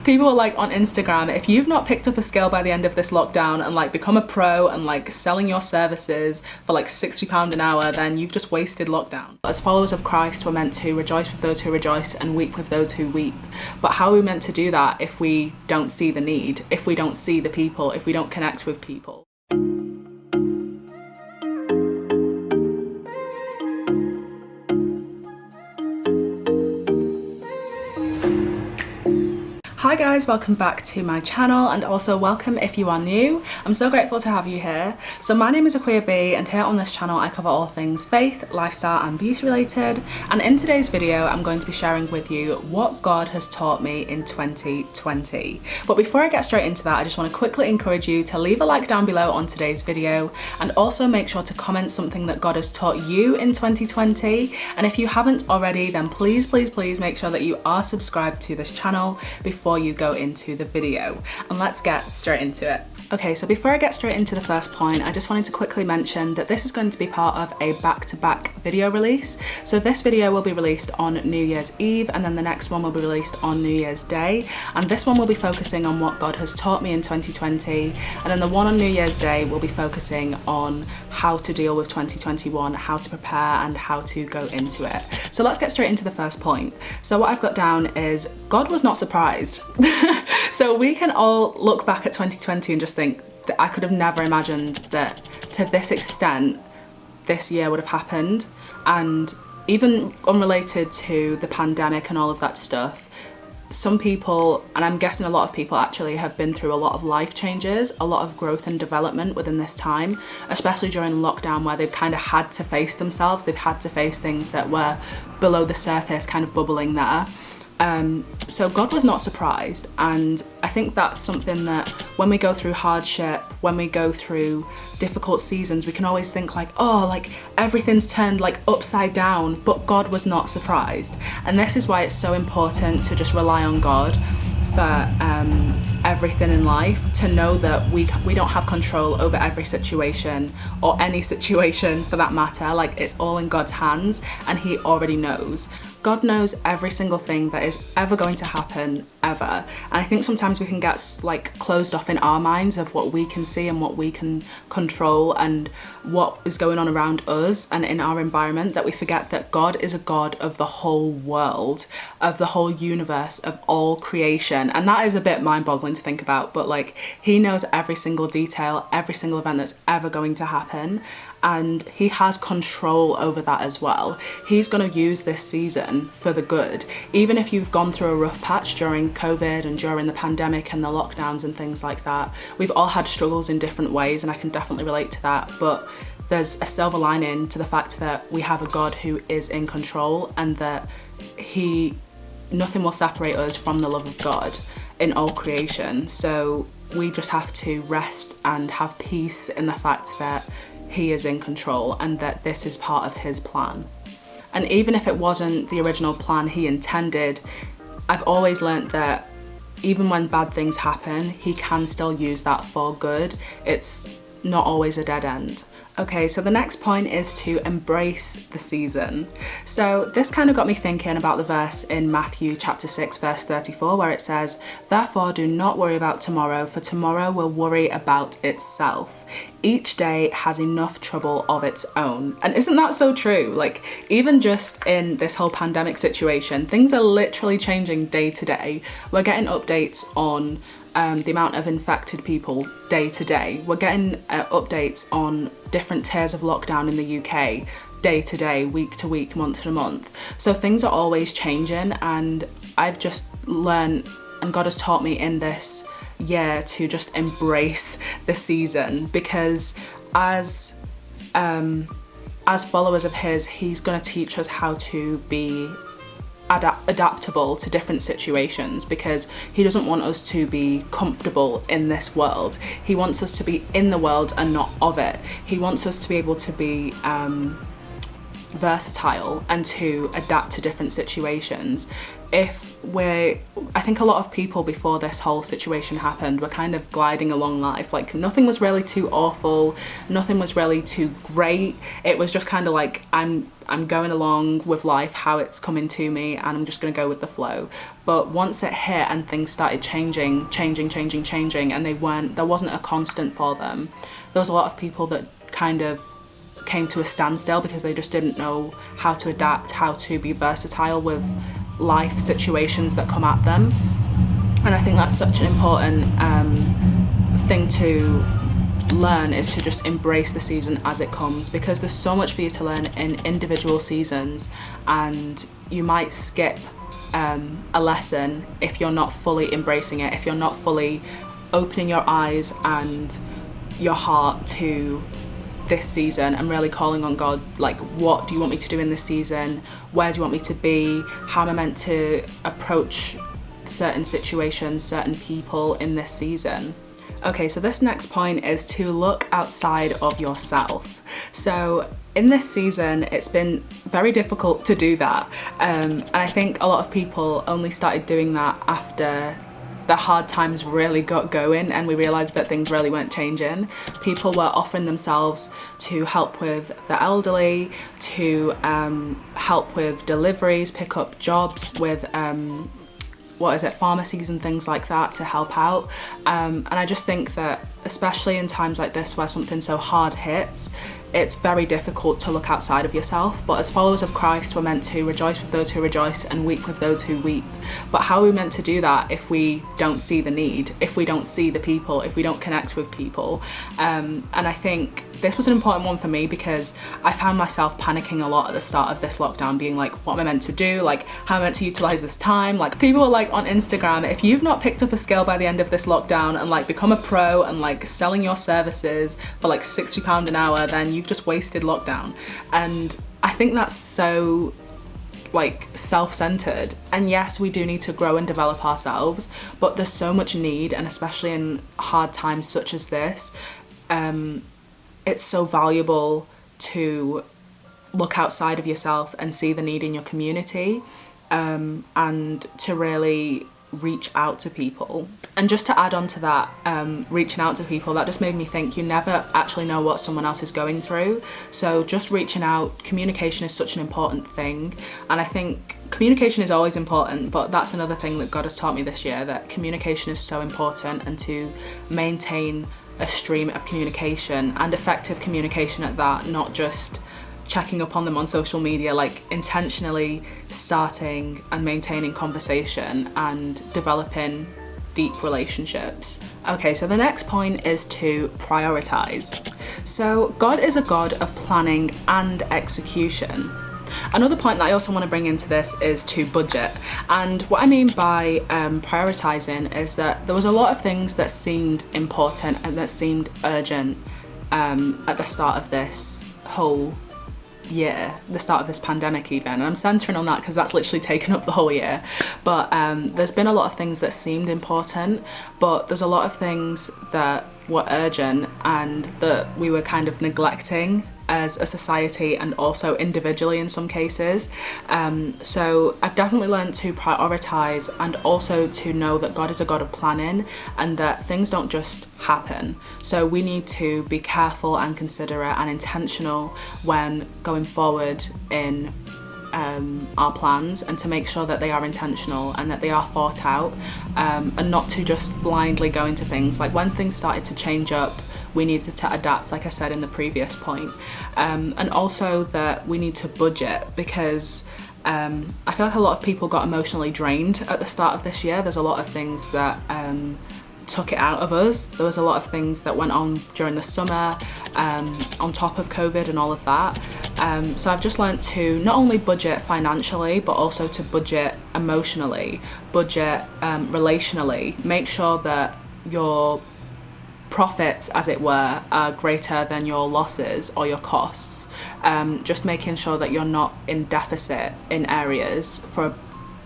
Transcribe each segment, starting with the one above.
People are like on Instagram, if you've not picked up a skill by the end of this lockdown and like become a pro and like selling your services for like £60 an hour, then you've just wasted lockdown. As followers of Christ, we're meant to rejoice with those who rejoice and weep with those who weep. But how are we meant to do that if we don't see the need, if we don't see the people, if we don't connect with people? Hi guys, welcome back to my channel, and also welcome if you are new. I'm so grateful to have you here. So my name is Akua B, and here on this channel I cover all things faith, lifestyle and beauty related, and in today's video I'm going to be sharing with you what God has taught me in 2020. But before I get straight into that, I just want to quickly encourage you to leave a like down below on today's video, and also make sure to comment something that God has taught you in 2020. And if you haven't already, then please make sure that you are subscribed to this channel before you go into the video, and let's get straight into it. Okay, so before I get straight into the first point, I just wanted to quickly mention that this is going to be part of a back-to-back video release. So this video will be released on New Year's Eve, and then the next one will be released on New Year's Day, and this one will be focusing on what God has taught me in 2020, and then the one on New Year's Day will be focusing on how to deal with 2021, how to prepare and how to go into it. So let's get straight into the first point. So what I've got down is God was not surprised. So we can all look back at 2020 and just think that I could have never imagined that to this extent this year would have happened. And even unrelated to the pandemic and all of that stuff, some people, and I'm guessing a lot of people actually, have been through a lot of life changes, a lot of growth and development within this time, especially during lockdown, where they've kind of had to face themselves. They've had to face things that were below the surface, kind of bubbling there. So God was not surprised, and I think that's something that when we go through hardship, when we go through difficult seasons, we can always think like, oh, like everything's turned like upside down, but God was not surprised. And this is why it's so important to just rely on God for everything in life, to know that we don't have control over every situation, or any situation for that matter. Like, it's all in God's hands, and He already knows. God knows every single thing that is ever going to happen, ever. And I think sometimes we can get like closed off in our minds of what we can see and what we can control and what is going on around us and in our environment, that we forget that God is a God of the whole world, of the whole universe, of all creation. And that is a bit mind-boggling to think about, but like, He knows every single detail, every single event that's ever going to happen, and He has control over that as well. He's going to use this season for the good. Even if you've gone through a rough patch during COVID and during the pandemic and the lockdowns and things like that, we've all had struggles in different ways, and I can definitely relate to that, but there's a silver lining to the fact that we have a God who is in control, and that nothing will separate us from the love of God in all creation. So we just have to rest and have peace in the fact that He is in control, and that this is part of His plan. And even if it wasn't the original plan He intended, I've always learnt that even when bad things happen, He can still use that for good. It's not always a dead end. Okay, so the next point is to embrace the season. So this kind of got me thinking about the verse in Matthew chapter 6 verse 34, where it says, "Therefore do not worry about tomorrow, for tomorrow will worry about itself. Each day has enough trouble of its own." And isn't that so true? Like, even just in this whole pandemic situation, things are literally changing day to day. We're getting updates on the amount of infected people day to day. We're getting updates on different tiers of lockdown in the UK day to day, week to week, month to month. So things are always changing, and I've just learned, and God has taught me in this year, to just embrace the season, because as followers of His, He's going to teach us how to be adaptable to different situations, because He doesn't want us to be comfortable in this world. He wants us to be in the world and not of it. He wants us to be able to be versatile and to adapt to different situations. I think a lot of people before this whole situation happened were kind of gliding along life. Like nothing was really too awful, nothing was really too great. It was just kind of like, I'm going along with life, how it's coming to me, and I'm just going to go with the flow. But once it hit and things started changing, and there wasn't a constant for them. There was a lot of people that kind of came to a standstill because they just didn't know how to adapt, how to be versatile with life situations that come at them. And I think that's such an important thing to learn, is to just embrace the season as it comes, because there's so much for you to learn in individual seasons, and you might skip a lesson if you're not fully embracing it, if you're not fully opening your eyes and your heart to this season and really calling on God, like, what do you want me to do in this season? Where do you want me to be? How am I meant to approach certain situations, certain people in this season? Okay, so this next point is to look outside of yourself. So in this season, it's been very difficult to do that. And I think a lot of people only started doing that after the hard times really got going and we realised that things really weren't changing. People were offering themselves to help with the elderly, to help with deliveries, pick up jobs with pharmacies and things like that to help out. And I just think that, especially in times like this where something so hard hits, it's very difficult to look outside of yourself. But as followers of Christ, we're meant to rejoice with those who rejoice and weep with those who weep. But how are we meant to do that if we don't see the need, if we don't see the people, if we don't connect with people? And I think this was an important one for me because I found myself panicking a lot at the start of this lockdown, being like, what am I meant to do? Like, how am I meant to utilize this time? Like, people are like on Instagram, if you've not picked up a skill by the end of this lockdown and like become a pro and like selling your services for like £60 an hour, then you've just wasted lockdown. And I think that's so like self-centered. And yes, we do need to grow and develop ourselves, but there's so much need, and especially in hard times such as this, it's so valuable to look outside of yourself and see the need in your community, and to really reach out to people. And just to add on to that, reaching out to people, that just made me think you never actually know what someone else is going through. So just reaching out, communication is such an important thing. And I think communication is always important, but that's another thing that God has taught me this year, that communication is so important, and to maintain a stream of communication, and effective communication at that, not just checking up on them on social media, like intentionally starting and maintaining conversation and developing deep relationships. Okay, so the next point is to prioritize. So God is a God of planning and execution. Another point that I also want to bring into this is to budget. And what I mean by prioritizing is that there was a lot of things that seemed important and that seemed urgent at the start of this whole year, the start of this pandemic even. And I'm centering on that because that's literally taken up the whole year. But there's been a lot of things that seemed important, but there's a lot of things that were urgent and that we were kind of neglecting as a society and also individually in some cases. So I've definitely learned to prioritize, and also to know that God is a God of planning and that things don't just happen. So we need to be careful and considerate and intentional when going forward in our plans, and to make sure that they are intentional and that they are thought out, and not to just blindly go into things. Like when things started to change up, we needed to adapt, like I said in the previous point. And also that we need to budget, because I feel like a lot of people got emotionally drained at the start of this year. There's a lot of things that took it out of us. There was a lot of things that went on during the summer, on top of COVID and all of that. So I've just learned to not only budget financially, but also to budget emotionally, budget relationally. Make sure that your profits, as it were, are greater than your losses or your costs. Just making sure that you're not in deficit in areas for a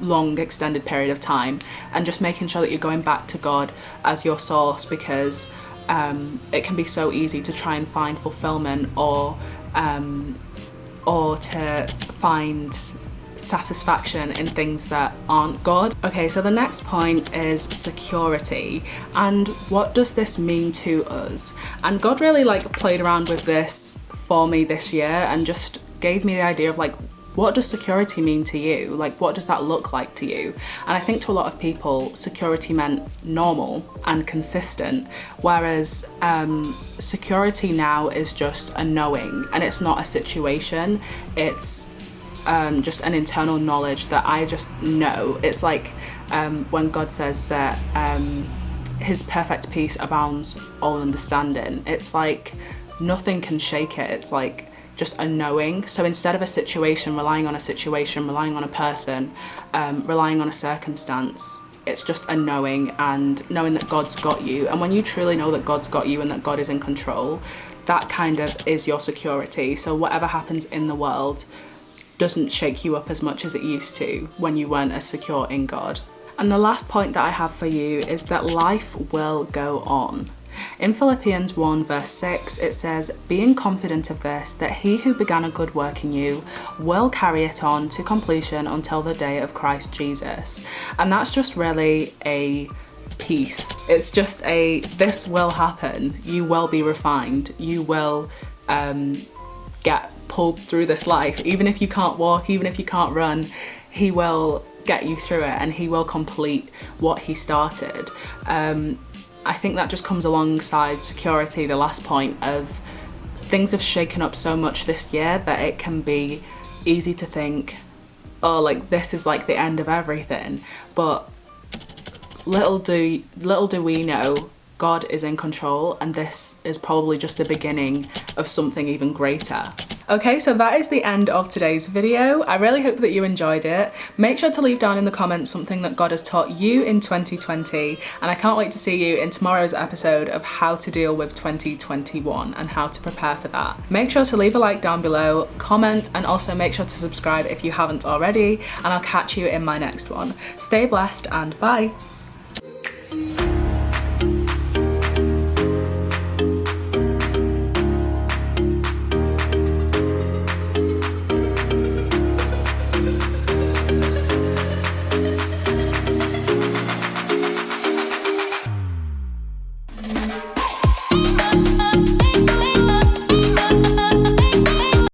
long extended period of time, and just making sure that you're going back to God as your source, because it can be so easy to try and find fulfillment or to find satisfaction in things that aren't God. Okay, so the next point is security, and what does this mean to us? And God really like played around with this for me this year and just gave me the idea of like, what does security mean to you? Like, what does that look like to you? And I think to a lot of people, security meant normal and consistent, whereas security now is just a knowing, and it's not a situation. It's just an internal knowledge that I just know. It's like when God says that his perfect peace abounds all understanding. It's like nothing can shake it. It's like just a knowing. So instead of a situation, relying on a person, relying on a circumstance, it's just a knowing, and knowing that God's got you. And when you truly know that God's got you and that God is in control, that kind of is your security. So whatever happens in the world doesn't shake you up as much as it used to when you weren't as secure in God. And the last point that I have for you is that life will go on. In Philippians 1 verse 6, it says, being confident of this, that he who began a good work in you will carry it on to completion until the day of Christ Jesus. And that's just really a peace. It's just this will happen. You will be refined. You will get pulled through this life. Even if you can't walk, even if you can't run, he will get you through it, and he will complete what he started. I think that just comes alongside security, the last point of things have shaken up so much this year that it can be easy to think, oh, like this is like the end of everything. But little do we know, God is in control, and this is probably just the beginning of something even greater. Okay, so that is the end of today's video. I really hope that you enjoyed it. Make sure to leave down in the comments something that God has taught you in 2020, and I can't wait to see you in tomorrow's episode of how to deal with 2021 and how to prepare for that. Make sure to leave a like down below, comment, and also make sure to subscribe if you haven't already, and I'll catch you in my next one. Stay blessed and bye.